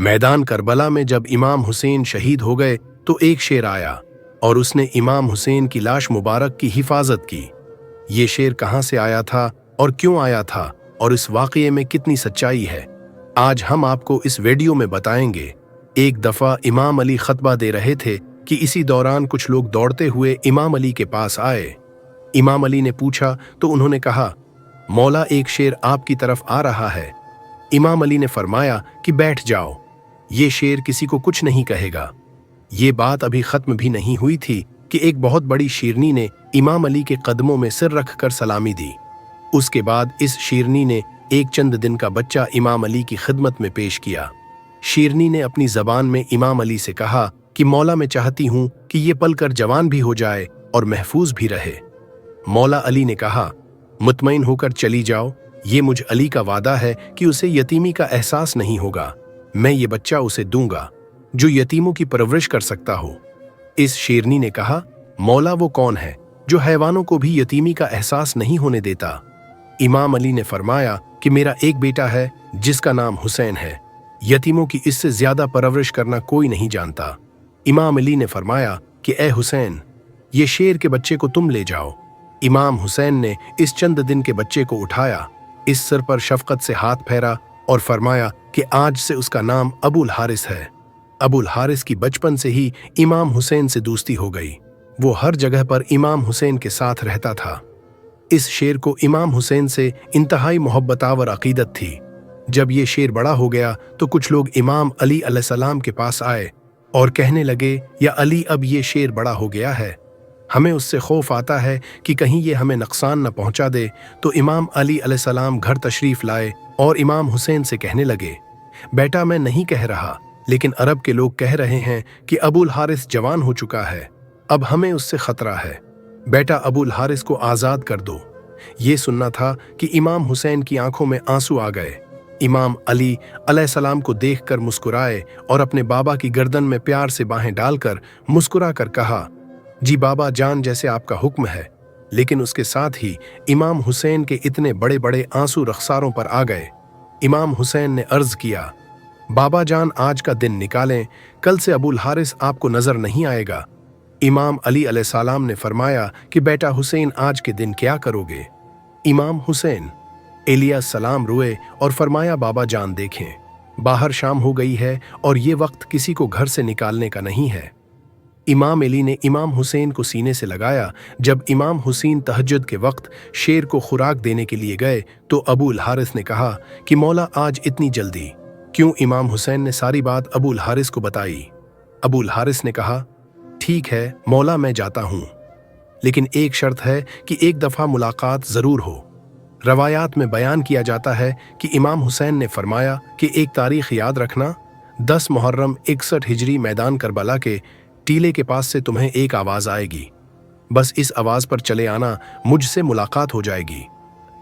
मैदान करबला में जब इमाम हुसैन शहीद हो गए तो एक शेर आया और उसने इमाम हुसैन की लाश मुबारक की हिफाजत की। ये शेर कहाँ से आया था और क्यों आया था और इस वाक़ये में कितनी सच्चाई है, आज हम आपको इस वीडियो में बताएंगे। एक दफ़ा इमाम अली खतबा दे रहे थे कि इसी दौरान कुछ लोग दौड़ते हुए इमाम अली के पास आए। इमाम अली ने पूछा तो उन्होंने कहा, मौला एक शेर आपकी तरफ आ रहा है। इमाम अली ने फरमाया कि बैठ जाओ, ये शेर किसी को कुछ नहीं कहेगा। ये बात अभी खत्म भी नहीं हुई थी कि एक बहुत बड़ी शेरनी ने इमाम अली के कदमों में सिर रखकर सलामी दी। उसके बाद इस शेरनी ने एक चंद दिन का बच्चा इमाम अली की खिदमत में पेश किया। शेरनी ने अपनी जबान में इमाम अली से कहा कि मौला मैं चाहती हूं कि ये पलकर जवान भी हो जाए और महफूज भी रहे। मौला अली ने कहा, मुतमईन होकर चली जाओ, ये मुझ अली का वादा है कि उसे यतीमी का एहसास नहीं होगा। मैं ये बच्चा उसे दूंगा जो यतीमों की परवरिश कर सकता हो। इस शेरनी ने कहा, मौला वो कौन है जो हैवानों को भी यतीमी का एहसास नहीं होने देता। इमाम अली ने फरमाया कि मेरा एक बेटा है जिसका नाम हुसैन है, यतीमों की इससे ज्यादा परवरिश करना कोई नहीं जानता। इमाम अली ने फरमाया कि ए हुसैन, ये शेर के बच्चे को तुम ले जाओ। इमाम हुसैन ने इस चंद दिन के बच्चे को उठाया, इस सिर पर शफकत से हाथ फेरा और फरमाया कि आज से उसका नाम अबुल हारिस है। अबुल हारिस की बचपन से ही इमाम हुसैन से दोस्ती हो गई। वो हर जगह पर इमाम हुसैन के साथ रहता था। इस शेर को इमाम हुसैन से इंतहाई मोहब्बतावर अकीदत थी। जब ये शेर बड़ा हो गया तो कुछ लोग इमाम अली अलैहिस्सलाम के पास आए और कहने लगे, या अली अब ये शेर बड़ा हो गया है, हमें उससे खौफ आता है कि कहीं ये हमें नुकसान न पहुंचा दे। तो इमाम अली अलैहिस्सलाम घर तशरीफ लाए और इमाम हुसैन से कहने लगे, बेटा मैं नहीं कह रहा, लेकिन अरब के लोग कह रहे हैं कि अबुल हारिस जवान हो चुका है, अब हमें उससे खतरा है। बेटा अबुल हारिस को आज़ाद कर दो। ये सुनना था कि इमाम हुसैन की आंखों में आंसू आ गए। इमाम अली अलैहिस्सलाम को देखकर मुस्कुराए और अपने बाबा की गर्दन में प्यार से बाहें डालकर मुस्कुरा कर कहा, जी बाबा जान जैसे आपका हुक्म है। लेकिन उसके साथ ही इमाम हुसैन के इतने बड़े बड़े आंसू रखसारों पर आ गए। इमाम हुसैन ने अर्ज किया, बाबा जान आज का दिन निकालें, कल से अबुल हारिस आपको नजर नहीं आएगा। इमाम अली अलैहिस्सलाम ने फरमाया कि बेटा हुसैन आज के दिन क्या करोगे। इमाम हुसैन अलैहिस्सलाम रोए और फरमाया, बाबा जान देखें, बाहर शाम हो गई है और ये वक्त किसी को घर से निकालने का नहीं है। इमाम अली ने इमाम हुसैन को सीने से लगाया। जब इमाम हुसैन तहज्जुद के वक्त शेर को खुराक देने के लिए गए तो अबुल हारिस ने कहा कि मौला आज इतनी जल्दी क्यों। इमाम हुसैन ने सारी बात अबुल हारिस को बताई। अबुल हारिस ने कहा, ठीक है मौला मैं जाता हूं, लेकिन एक शर्त है कि एक दफा मुलाकात जरूर हो। रवायात में बयान किया जाता है कि इमाम हुसैन ने फरमाया कि एक तारीख याद रखना, 10 मुहर्रम 61 हिजरी मैदान करबला के टीले के पास से तुम्हें एक आवाज आएगी, बस इस आवाज पर चले आना, मुझसे मुलाकात हो जाएगी।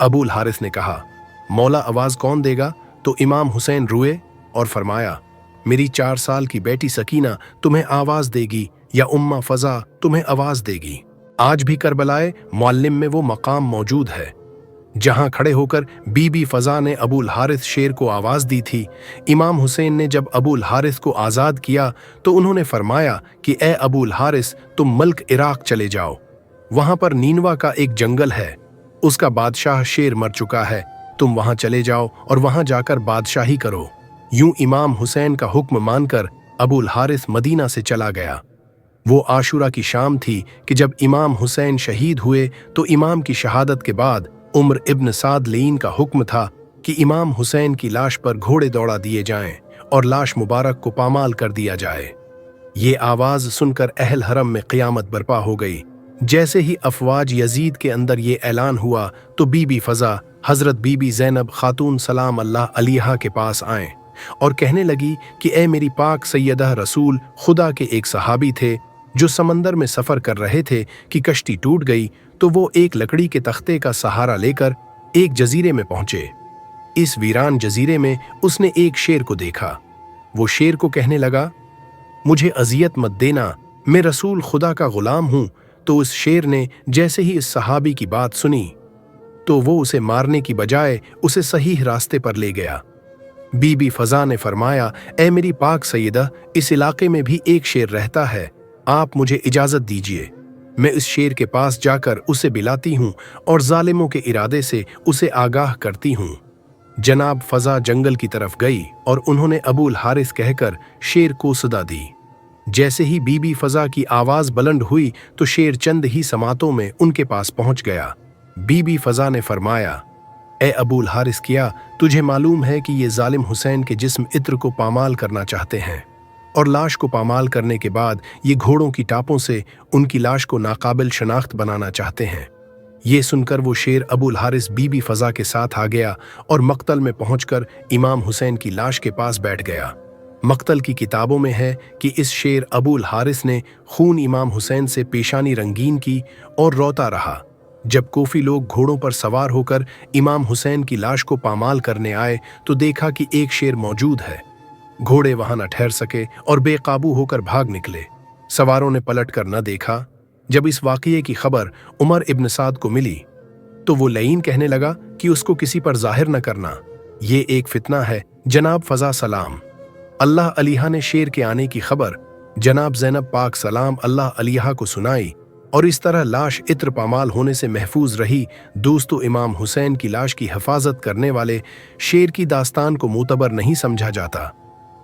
अबुल हारिस ने कहा, मौला आवाज कौन देगा। तो इमाम हुसैन रुए और फरमाया, मेरी 4 साल की बेटी सकीना तुम्हें आवाज देगी या उम्मा फजा तुम्हें आवाज देगी। आज भी करबलाए मुअल्लिम में वो मकाम मौजूद है जहां खड़े होकर बीबी फजा ने अबुल हारिस शेर को आवाज दी थी। इमाम हुसैन ने जब अबुल हारिस को आजाद किया तो उन्होंने फरमाया कि ए अबुल हारिस, तुम मुल्क इराक चले जाओ, वहां पर नीनवा का एक जंगल है, उसका बादशाह शेर मर चुका है, तुम वहां चले जाओ और वहां जाकर बादशाही करो। यूं इमाम हुसैन का हुक्म मानकर अबुल हारिस मदीना से चला गया। वो आशुरा की शाम थी कि जब इमाम हुसैन शहीद हुए तो इमाम की शहादत के बाद उम्र इब्न साद लीन का हुक्म था कि इमाम हुसैन की लाश पर घोड़े दौड़ा दिए जाएं और लाश मुबारक को पामाल कर दिया जाए। ये आवाज सुनकर अहल हरम में क़यामत बर्पा हो गई। जैसे ही अफवाज यजीद के अंदर ये ऐलान हुआ तो बीबी फजा हजरत बीबी ज़ैनब खातून सलाम अल्लाह अलैहा के पास आए और कहने लगी कि ए मेरी पाक सैयदा रसूल, खुदा के एक सहाबी थे जो समंदर में सफर कर रहे थे कि कश्ती टूट गई तो वो एक लकड़ी के तख्ते का सहारा लेकर एक जजीरे में पहुंचे। इस वीरान जजीरे में उसने एक शेर को देखा। वो शेर को कहने लगा, मुझे अजियत मत देना, मैं रसूल खुदा का गुलाम हूं। तो उस शेर ने जैसे ही इस सहाबी की बात सुनी तो वो उसे मारने की बजाय उसे सही रास्ते पर ले गया। बीबी फजा ने फरमाया, ए मेरी पाक सैयदा, इस इलाके में भी एक शेर रहता है, आप मुझे इजाजत दीजिए, मैं इस शेर के पास जाकर उसे बिलाती हूँ और जालिमों के इरादे से उसे आगाह करती हूँ। जनाब फजा जंगल की तरफ गई और उन्होंने अबूल हारिस कहकर शेर को सदा दी। जैसे ही बीबी फजा की आवाज बुलंद हुई तो शेर चंद ही समातों में उनके पास पहुंच गया। बीबी फजा ने फरमाया, ए अबूल हारिस, क्या तुझे मालूम है कि ये जालिम हुसैन के जिस्म इत्र को पामाल करना चाहते हैं और लाश को पामाल करने के बाद ये घोड़ों की टापों से उनकी लाश को नाकाबिल शनाख्त बनाना चाहते हैं। ये सुनकर वो शेर अबूल हारिस बीबी फजा के साथ आ गया और मक्तल में पहुंचकर इमाम हुसैन की लाश के पास बैठ गया। मक्तल की किताबों में है कि इस शेर अबूल हारिस ने खून इमाम हुसैन से पेशानी रंगीन की और रोता रहा। जब कोफी लोग घोड़ों पर सवार होकर इमाम हुसैन की लाश को पामाल करने आए तो देखा कि एक शेर मौजूद है। घोड़े वहां न ठहर सके और बेकाबू होकर भाग निकले। सवारों ने पलटकर न देखा। जब इस वाक़ये की खबर उमर इब्न साद को मिली तो वो लईन कहने लगा कि उसको किसी पर जाहिर न करना, ये एक फितना है। जनाब फजा सलाम अल्लाह अलिहा ने शेर के आने की खबर जनाब ज़ैनब पाक सलाम अल्लाह अलिहा को सुनाई और इस तरह लाश इत्र पामाल होने से महफूज रही। दोस्तों, इमाम हुसैन की लाश की हिफाजत करने वाले शेर की दास्तान को मोतबर नहीं समझा जाता।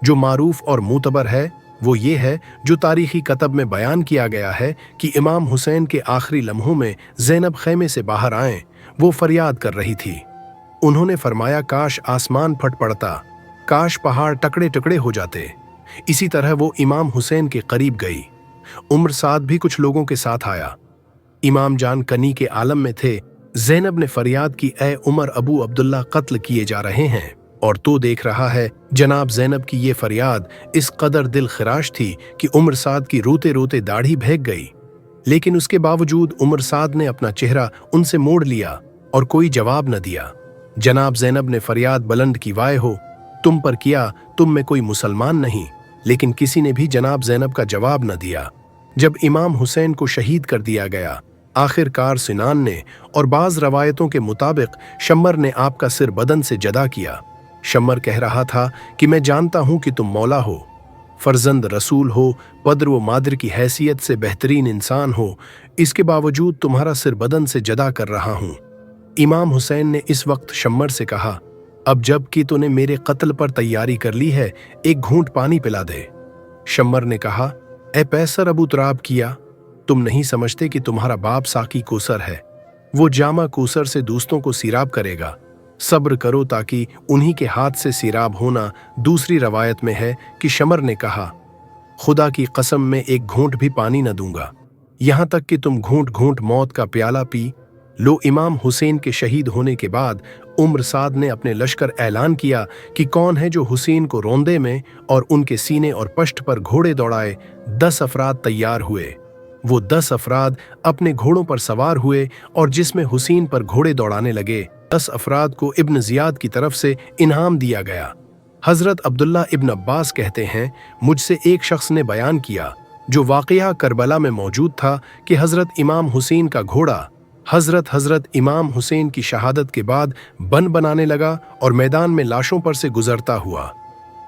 जो मारूफ और मोतबर है वो ये है जो तारीखी कतब में बयान किया गया है कि इमाम हुसैन के आखिरी लम्हों में ज़ैनब खैमे से बाहर आए, वो फरियाद कर रही थी। उन्होंने फरमाया, काश आसमान फट पड़ता, काश पहाड़ टुकड़े टुकड़े हो जाते। इसी तरह वो इमाम हुसैन के करीब गई। उम्र साद भी कुछ लोगों के साथ आया। इमाम जान कनी के आलम में थे। ज़ैनब ने फरियाद की, ए उमर, अबू अब्दुल्ला कत्ल किए जा रहे हैं। और तो देख रहा है जनाब ज़ैनब की ये फरियाद इस कदर दिल खराश थी कि उमर साद की रोते रोते दाढ़ी भीग गई। लेकिन उसके बावजूद उमर साद ने अपना चेहरा उनसे मोड़ लिया और कोई जवाब न दिया। जनाब ज़ैनब ने फरियाद बुलंद की, वाय हो तुम पर किया, तुम में कोई मुसलमान नहीं। लेकिन किसी ने भी जनाब ज़ैनब का जवाब न दिया। जब इमाम हुसैन को शहीद कर दिया गया, आखिरकार सिनान ने और बाज़ रवायतों के मुताबिक शम्मर ने आपका सिर बदन से जदा किया। शम्मर कह रहा था कि मैं जानता हूं कि तुम मौला हो, फर्जंद रसूल हो, पद्र व मादर की हैसियत से बेहतरीन इंसान हो, इसके बावजूद तुम्हारा सिर बदन से जदा कर रहा हूं। इमाम हुसैन ने इस वक्त शम्मर से कहा, अब जब कि तूने मेरे कत्ल पर तैयारी कर ली है, एक घूंट पानी पिला दे। शम्मर ने कहा, ए पैसर अबू तुराब किया, तुम नहीं समझते कि तुम्हारा बाप साकी कोसर है, वो जामा कोसर से दोस्तों को सिराब करेगा। सब्र करो ताकि उन्हीं के हाथ से सिराब होना। दूसरी रवायत में है कि शमर ने कहा, खुदा की कसम में एक घूंट भी पानी न दूंगा, यहां तक कि तुम घूंट घूंट मौत का प्याला पी लो। इमाम हुसैन के शहीद होने के बाद उम्र साद ने अपने लश्कर ऐलान किया कि कौन है जो हुसैन को रोंदे में और उनके सीने और पश्त पर घोड़े दौड़ाए। 10 अफराद तैयार हुए। वो 10 अफराद अपने घोड़ों पर सवार हुए और जिसमें हुसैन पर घोड़े दौड़ाने लगे। 10 अफराद को इब्न जियाद की तरफ से इनाम दिया गया। हजरत अब्दुल्ला इब्न अब्बास कहते हैं, मुझसे एक शख्स ने बयान किया जो वाक़या करबला में मौजूद था कि हजरत इमाम हुसैन का घोड़ा हजरत इमाम हुसैन की शहादत के बाद बन बनाने लगा और मैदान में लाशों पर से गुजरता हुआ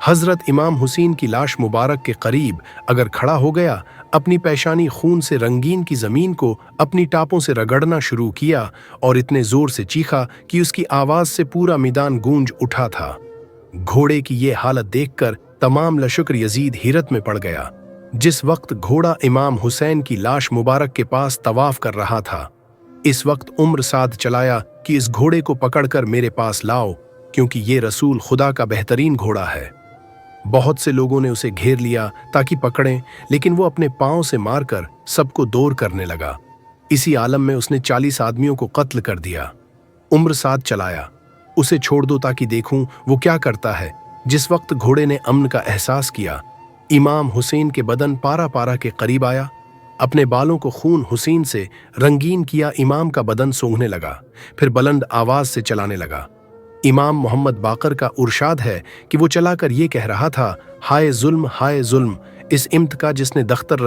हजरत इमाम हुसैन की लाश मुबारक के करीब अगर खड़ा हो गया, अपनी पेशानी खून से रंगीन की जमीन को अपनी टापों से रगड़ना शुरू किया और इतने जोर से चीखा कि उसकी आवाज से पूरा मैदान गूंज उठा था। घोड़े की ये हालत देखकर तमाम लश्कर यजीद हैरत में पड़ गया। जिस वक्त घोड़ा इमाम हुसैन की लाश मुबारक के पास तवाफ कर रहा था, इस वक्त उम्र साद चलाया कि इस घोड़े को पकड़कर मेरे पास लाओ, क्योंकि ये रसूल खुदा का बेहतरीन घोड़ा है। बहुत से लोगों ने उसे घेर लिया ताकि पकड़ें, लेकिन वो अपने पांव से मारकर सबको दूर करने लगा। इसी आलम में उसने 40 आदमियों को कत्ल कर दिया। उम्र साद चलाया, उसे छोड़ दो ताकि देखूं वो क्या करता है। जिस वक्त घोड़े ने अमन का एहसास किया, इमाम हुसैन के बदन पारा पारा के करीब आया, अपने बालों को खून हुसैन से रंगीन किया, इमाम का बदन सूंघने लगा, फिर बुलंद आवाज से चलाने लगा। इमाम मोहम्मद बाकर का उर्शाद है कि वो चलाकर ये कह रहा था, हाय जुल्म, इस इम्त का जिसने दख्तर